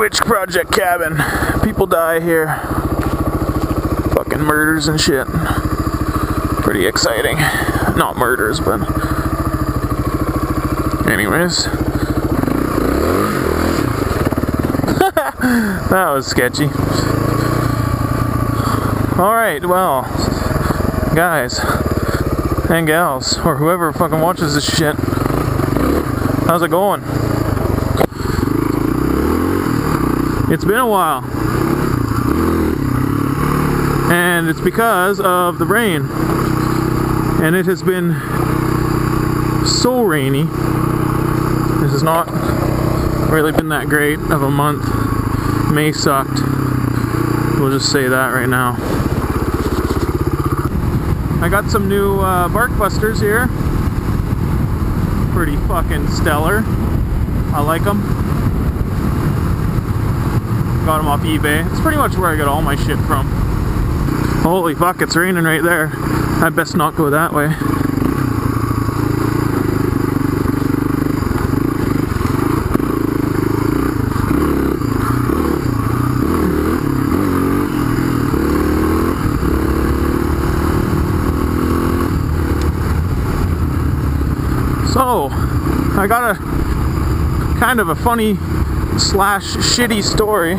Witch Project cabin. People die here. Fucking murders and shit. Pretty exciting. Not murders, but... anyways. That was sketchy. Alright, well... guys. And gals. Or whoever fucking watches this shit. How's it going? It's been a while. And it's because of the rain. And it has been so rainy. This has not really been that great of a month. May sucked. We'll just say that right now. I got some new bark busters here. Pretty fucking stellar. I like them. Got them off eBay. It's pretty much where I get all my shit from. Holy fuck, it's raining right there. I best not go that way. So, I got a kind of a funny slash shitty story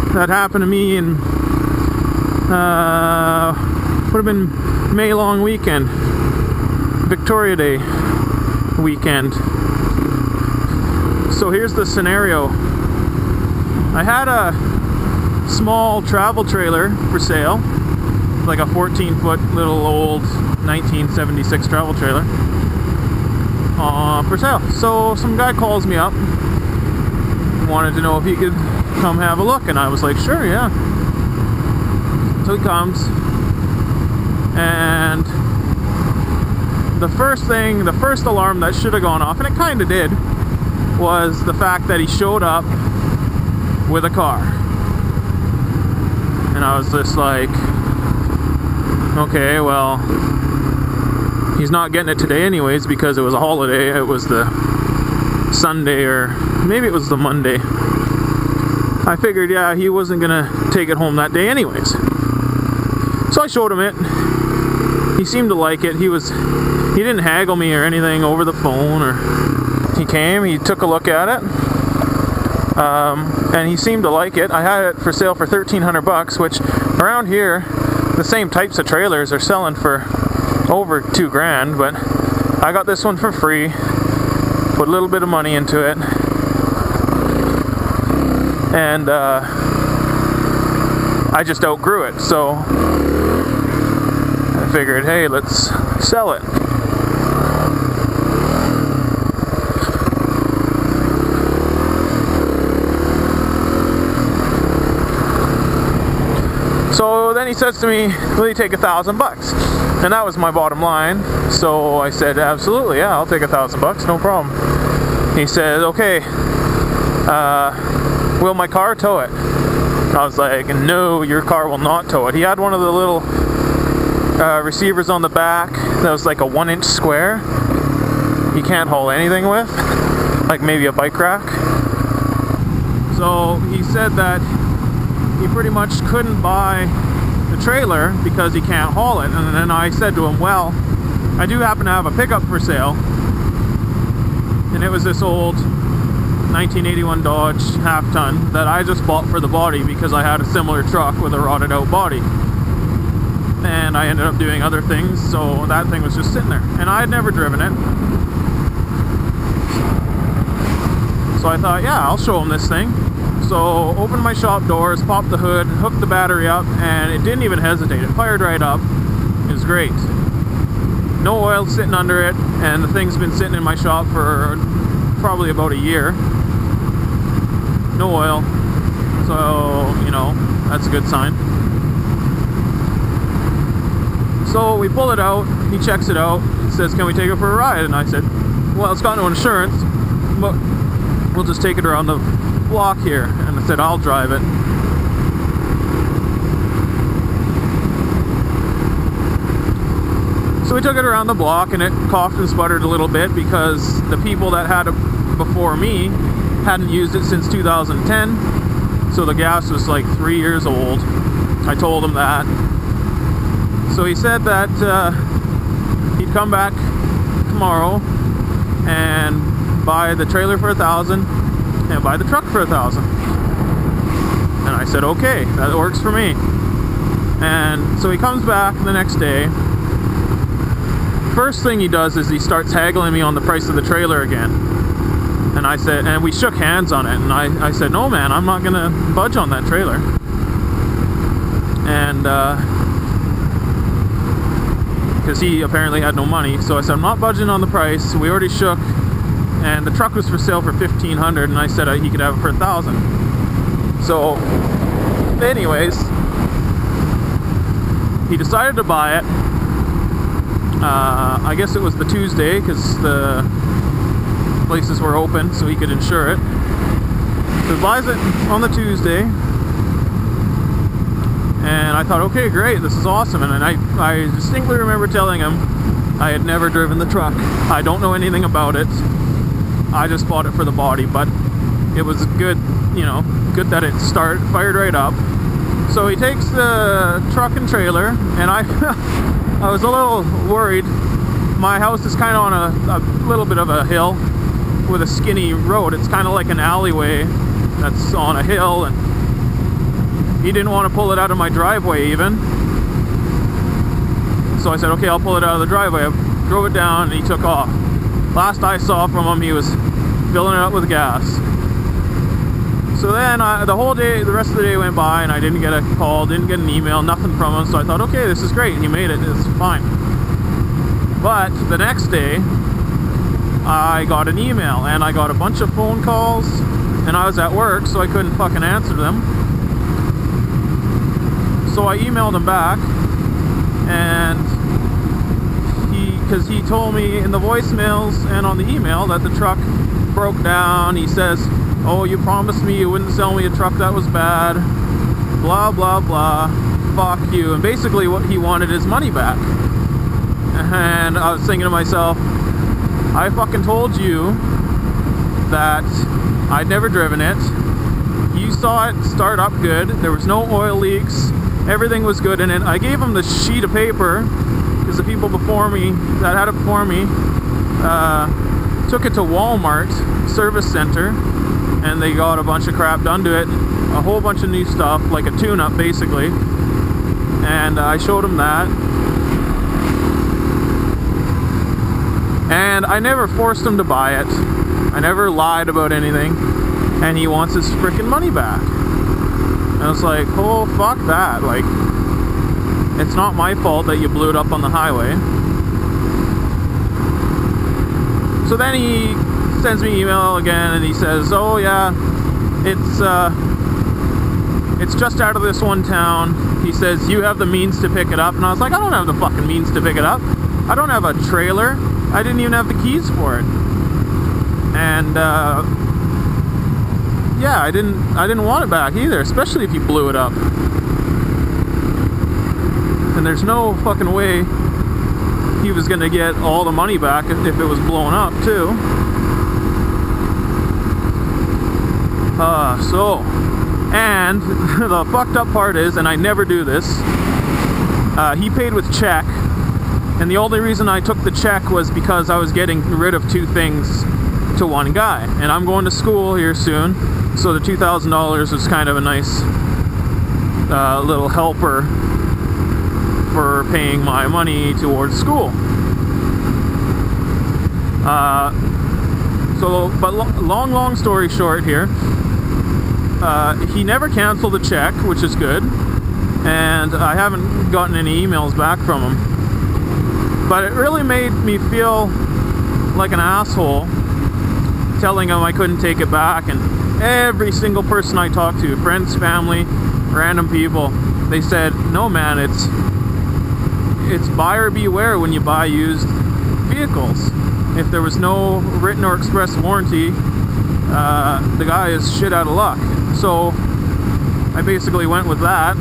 that happened to me in would have been May long weekend, Victoria Day weekend. So here's the scenario. I had a small travel trailer for sale, like a 14-foot little old 1976 travel trailer for sale. So some guy calls me up, wanted to know if he could come have a look, and I was like, sure, yeah. So he comes, and the first alarm that should have gone off, and it kind of did, was the fact that he showed up with a car. And I was just like, okay, well, he's not getting it today anyways because it was a holiday. It was the Sunday, or maybe it was the Monday. I figured, yeah, he wasn't gonna take it home that day anyways. So I showed him it. He seemed to like it. He didn't haggle me or anything over the phone, or he came, he took a look at it, and he seemed to like it. I had it for sale for $1,300, which around here, the same types of trailers are selling for over $2,000, but I got this one for free, put a little bit of money into it, and I just outgrew it, so I figured, hey, let's sell it. So then he says to me, will you take $1,000? And that was my bottom line. So I said, absolutely, yeah, I'll take $1,000, no problem. He said, okay, will my car tow it? I was like, no, your car will not tow it. He had one of the little receivers on the back that was like a 1-inch square. You can't haul anything with, like maybe a bike rack. So he said that he pretty much couldn't buy the trailer because he can't haul it. And then I said to him, well, I do happen to have a pickup for sale, and it was this old 1981 Dodge half-ton that I just bought for the body because I had a similar truck with a rotted out body, and I ended up doing other things, so that thing was just sitting there, and I had never driven it. So I thought, yeah, I'll show him this thing. So opened my shop doors, popped the hood, hooked the battery up, and it didn't even hesitate. It fired right up. It was great. No oil sitting under it, and the thing's been sitting in my shop for probably about a year. No oil. So, you know, that's a good sign. So we pull it out, he checks it out, and says, can we take it for a ride? And I said, well, it's got no insurance, but we'll just take it around the block here. And I said, I'll drive it. So we took it around the block, and it coughed and sputtered a little bit because the people that had it before me hadn't used it since 2010, so the gas was like 3 years old. I told him that. So he said that he'd come back tomorrow and buy the trailer for $1,000 and buy the truck for $1,000. And I said, okay, that works for me. And so he comes back the next day. First thing he does is he starts haggling me on the price of the trailer again. And I said, and we shook hands on it, and I said, no man, I'm not gonna budge on that trailer. And because he apparently had no money, so I said, I'm not budging on the price. We already shook, and the truck was for sale for $1,500, and I said he could have it for $1,000. So anyways, he decided to buy it. I guess it was the Tuesday, because the places were open, so he could insure it. So he buys it on the Tuesday, and I thought, okay, great, this is awesome. And I distinctly remember telling him I had never driven the truck. I don't know anything about it. I just bought it for the body, but it was good, you know, good that it fired right up. So he takes the truck and trailer, and I was a little worried. My house is kind of on a little bit of a hill with a skinny road. It's kind of like an alleyway that's on a hill, and he didn't want to pull it out of my driveway even. So I said, okay, I'll pull it out of the driveway. I drove it down, and he took off. Last I saw from him, he was filling it up with gas. So then the whole day, the rest of the day went by, and I didn't get a call, didn't get an email, nothing from him. So I thought, okay, this is great. He made it. It's fine. But the next day, I got an email, and I got a bunch of phone calls, and I was at work, so I couldn't fucking answer them. So I emailed him back, and because he told me in the voicemails and on the email that the truck broke down. He says, oh, you promised me you wouldn't sell me a truck that was bad, blah blah blah, fuck you. And basically what he wanted his money back. And I was thinking to myself, I fucking told you that I'd never driven it. You saw it start up good. There was no oil leaks. Everything was good in it. I gave him the sheet of paper because the people before me that had it before me took it to Walmart service center, and they got a bunch of crap done to it, a whole bunch of new stuff, like a tune-up basically. And I showed him that. And I never forced him to buy it. I never lied about anything. And he wants his freaking money back. And I was like, oh, fuck that. Like, it's not my fault that you blew it up on the highway. So then he sends me an email again, and he says, oh yeah, it's just out of this one town. He says, you have the means to pick it up. And I was like, I don't have the fucking means to pick it up. I don't have a trailer. I didn't even have the keys for it. And yeah, I didn't want it back either, especially if you blew it up. And there's no fucking way he was gonna get all the money back if it was blown up too. And the fucked up part is, and I never do this, he paid with check, and the only reason I took the check was because I was getting rid of two things to one guy, and I'm going to school here soon, so the $2,000 was kind of a nice little helper for paying my money towards school. But long story short here, he never canceled the check, which is good, and I haven't gotten any emails back from him. But it really made me feel like an asshole telling him I couldn't take it back. And every single person I talked to, friends, family, random people, they said, no man, it's buyer beware when you buy used vehicles. If there was no written or express warranty, the guy is shit out of luck. So I basically went with that,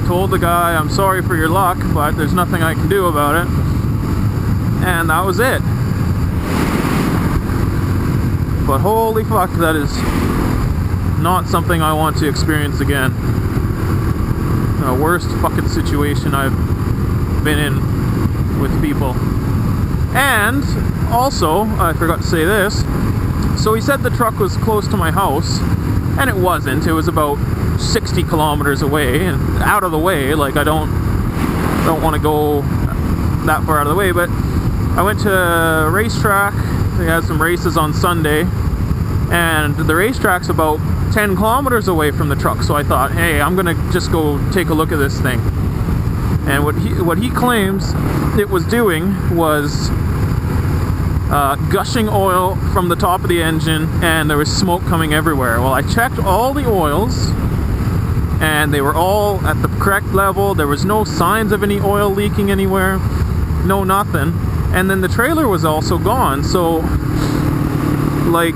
told the guy, I'm sorry for your luck, but there's nothing I can do about it. And that was it. But holy fuck, that is not something I want to experience again. The worst fucking situation I've been in with people. And also, I forgot to say this, so he said the truck was close to my house, and it wasn't. It was about 60 kilometers away, and out of the way. Like, I don't want to go that far out of the way, but I went to a racetrack. They had some races on Sunday, and the racetrack's about 10 kilometers away from the truck, so I thought, hey, I'm gonna just go take a look at this thing. And what he claims it was doing was gushing oil from the top of the engine, and there was smoke coming everywhere. Well, I checked all the oils, and they were all at the correct level. There was no signs of any oil leaking anywhere, no nothing. And then the trailer was also gone, so, like,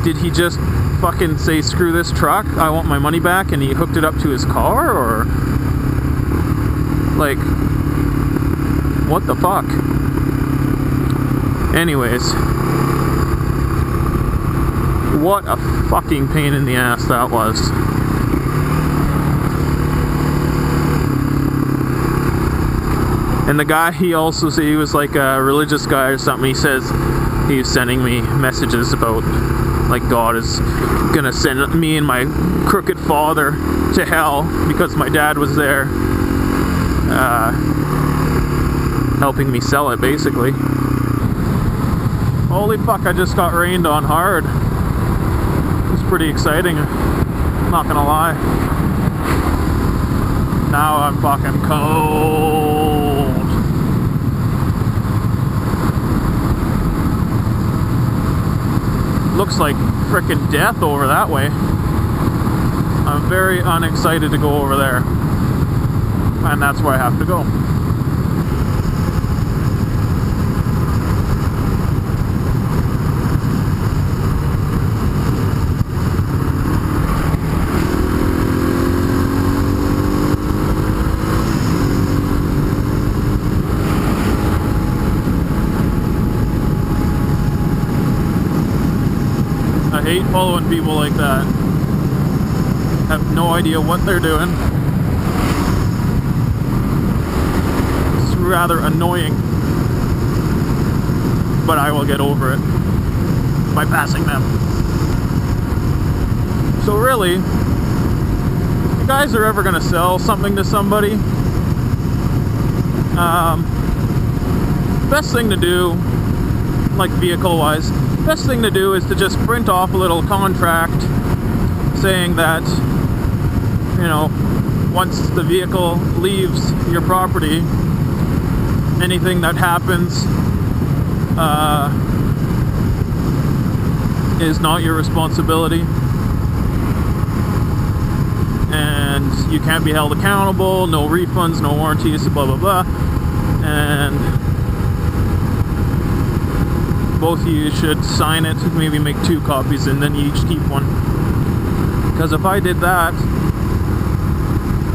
did he just fucking say, screw this truck, I want my money back, and he hooked it up to his car, or, like, what the fuck? Anyways, what a fucking pain in the ass that was. And the guy, he also said he was like a religious guy or something. He says he was sending me messages about, like, God is gonna send me and my crooked father to hell because my dad was there helping me sell it, basically. Holy fuck, I just got rained on hard. It's pretty exciting, I'm not gonna lie. Now I'm fucking cold. Looks like frickin' death over that way. I'm very unexcited to go over there. And that's where I have to go. I hate following people like that. Have no idea what they're doing. It's rather annoying. But I will get over it by passing them. So really, if you guys are ever gonna sell something to somebody, best thing to do, like vehicle-wise, best thing to do is to just print off a little contract saying that, you know, once the vehicle leaves your property, anything that happens is not your responsibility, and you can't be held accountable, no refunds, no warranties, blah blah blah. And both of you should sign it, maybe make 2 copies, and then you each keep one. Because if I did that,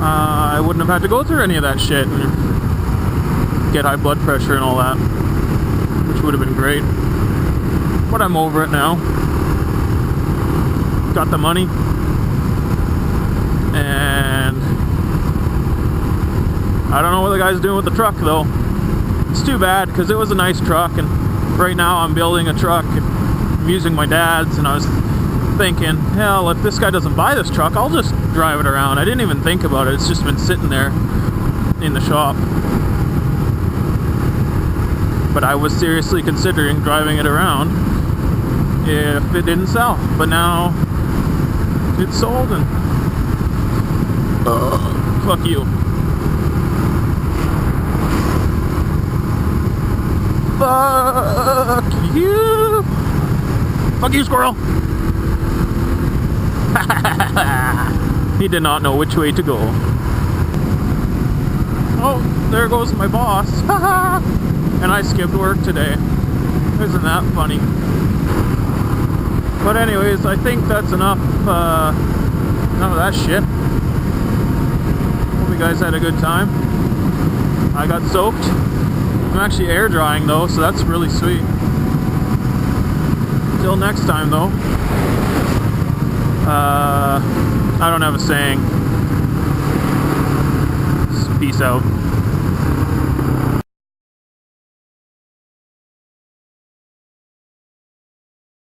I wouldn't have had to go through any of that shit and get high blood pressure and all that, which would have been great. But I'm over it now. Got the money, and I don't know what the guy's doing with the truck though. It's too bad, because it was a nice truck, and right now I'm building a truck and I'm using my dad's, and I was thinking, hell, if this guy doesn't buy this truck, I'll just drive it around. I didn't even think about it. It's just been sitting there in the shop. But I was seriously considering driving it around if it didn't sell. But now it's sold, and fuck you. Fuck you! Fuck you, squirrel! He did not know which way to go. Oh, there goes my boss. And I skipped work today. Isn't that funny? But anyways, I think that's enough of that shit. Hope you guys had a good time. I got soaked. I'm actually air drying though, so that's really sweet. Till next time, though. I don't have a saying. Peace out.